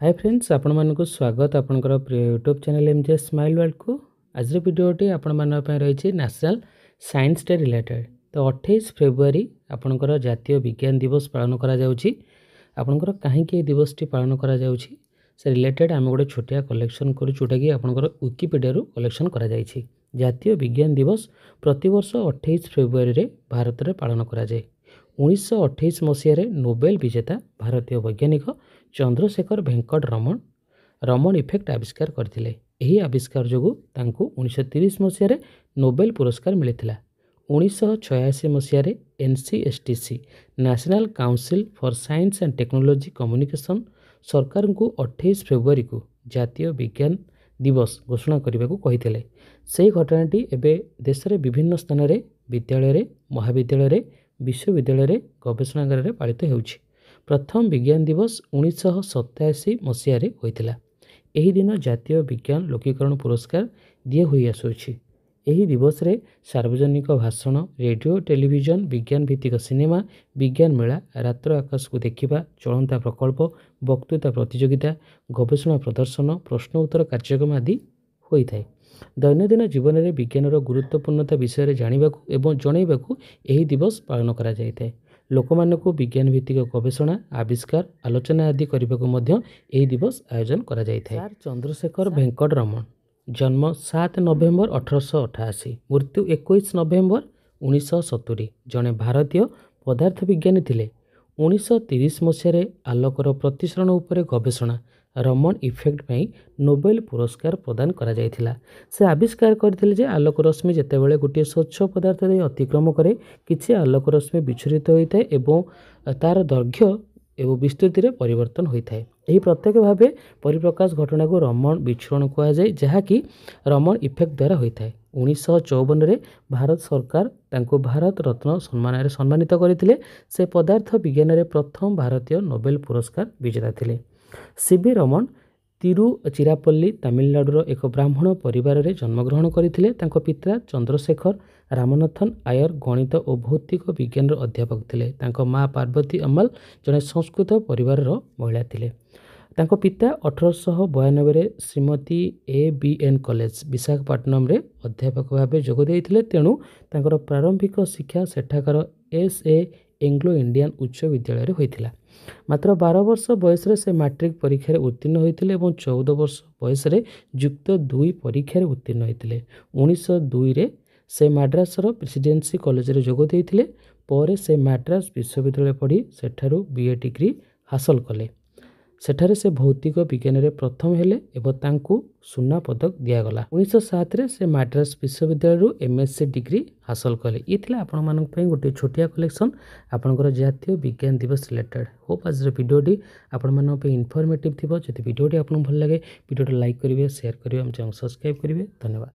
Hi friends, आपण मानक स्वागत आपणकर प्रिय YouTube channel MJ smile world को। आज वीडियोटी आपण मान रही नेशनल साइंस डे रिलेटेड। तो 28 फेब्रुआरी आपणकर जातीय विज्ञान दिवस पालन करा जाउछि। आपणकर काहेकि दिवसटी पालन करा जाउछि से रिलेटेड आम गोटे छोटिया कलेक्शन करू जोटा कि आपणकर विकिपीडिया रु कलेक्शन करा जाइछि। जातीय विज्ञान दिवस प्रतिवर्ष 28 फेब्रुआरी रे भारत रे पालन करा जाए। 1928 मसीह नोबेल विजेता भारतीय वैज्ञानिक चंद्रशेखर भेंकट रमन इफेक्ट आविष्कार करथिले। एही आविष्कार जोगु तांकु 1930 मसीह नोबेल पुरस्कार मिलिथिला। 1986 मसीह NCSTC national council for science and technology communication सरकार को 28 फेब्रुआरी को जातीय विज्ञान दिवस घोषणा करने को कही। से घटनाटी एवं देश में विभिन्न स्थान में विद्यालय महाविद्यालय विश्वविद्यालय गवेषणागार पालित होउछि। प्रथम विज्ञान दिवस 1987 मसीह होइतिला। एही दिन जातीय विज्ञान लोकीकरण पुरस्कार दिए हुई आसुछि। एही दिवस रे सार्वजनिक भाषण, रेडियो, टेलीविजन, विज्ञान भित्तिक सिनेमा, विज्ञान मेला, रात्र आकाश को देखिबा, चलंता प्रकल्प, वक्तृता प्रतियोगिता, गवेषणा प्रदर्शन, प्रश्न उत्तर कार्यक्रम आदि होइथाय। दैनंदिन जीवन में विज्ञानर गुरुत्वपूर्णता विषय जानिबाकू एवं जनइबाकू एही दिवस पालन करा जायते। लोकमानकू विज्ञान भित्तिक गवेषणा, आविष्कार, आलोचना आदि करबाकू मध्य एही दिवस आयोजन करा जायते। सर चंद्रशेखर भेंकट रमन जन्म 7 नवेम्बर 1888, मृत्यु 21 नवेम्बर 1970, जड़े भारतीय पदार्थ विज्ञानी थिले। 1930 मसीह आलोकर प्रतिसरण उपरे गवेषणा रमन इफेक्ट पई नोबेल पुरस्कार प्रदान करा जायथिला। से आविष्कार करथिले जे आलोक रश्मि जेतेबेले गोटे स्वच्छ पदार्थ दे अतिक्रम करे किछि आलोक रश्मि विच्छुरित होइथाय एवं तार दैर्घ्य एवं विस्तृति रे परिवर्तन होइथाय। एही प्रत्येक भाबे परिप्रकाश घटना को रमन विच्छुरण कहा जाय, जहा कि रमन इफेक्ट द्वारा होइथाय। 1954 रे भारत सरकार तांको भारत रत्न सम्मान रे सम्मानित करथिले। से पदार्थ विज्ञान रे प्रथम भारतीय नोबेल पुरस्कार विजेता थिले। सीवी रमन तिरुचिरापल्ली तमिलनाडुर एक ब्राह्मण परिवार रे जन्मग्रहण करथिले। तांको पिता चंद्रशेखर रामनाथन आयर गणित और भौतिक विज्ञान अध्यापक थिले। तांको माँ पार्वती अम्मल जड़े संस्कृत परिवार महिला थिले। तांको पिता 1892 रे श्रीमती ABN कॉलेज विशाखापट्टनम रे अध्यापक भाव जोग देइथिले। तेणु तांकर प्रारंभिक शिक्षा सेठाकर SA एंग्लो इंडियन उच्च विद्यालय होइथिला। मात्र 12 वर्ष बयस से मैट्रिक परीक्षा उत्तीर्ण होइथिले एवं 14 वर्ष बयस युक्त 2 परीक्षा उत्तीर्ण होइथिले। 1902 रे से मद्रासर प्रेसिडेंसी कॉलेज रे जोग देइथिले। पर से मद्रास विश्वविद्यालय पढ़ी सेठारु BA डिग्री हासिल कले। सेठारे से भौतिक विज्ञान रे प्रथम हेले एवं तांकु सुना पदक दियागला। 1907 रे से मद्रास विश्वविद्यालय MSc डिग्री हासिल कले। ये थिला आपण मानक पई गोटे छोटिया कलेक्शन आपनकर जातीय विज्ञान दिवस रिलेटेड। होप आज वीडियोटी आपण मानक पई इन्फॉर्मेटिव थिबो। जदि वीडियोटी आपन भल लागे वीडियोटी लाइक करिवे, शेयर करिवे, हम चैनल सब्सक्राइब करिवे। धन्यवाद।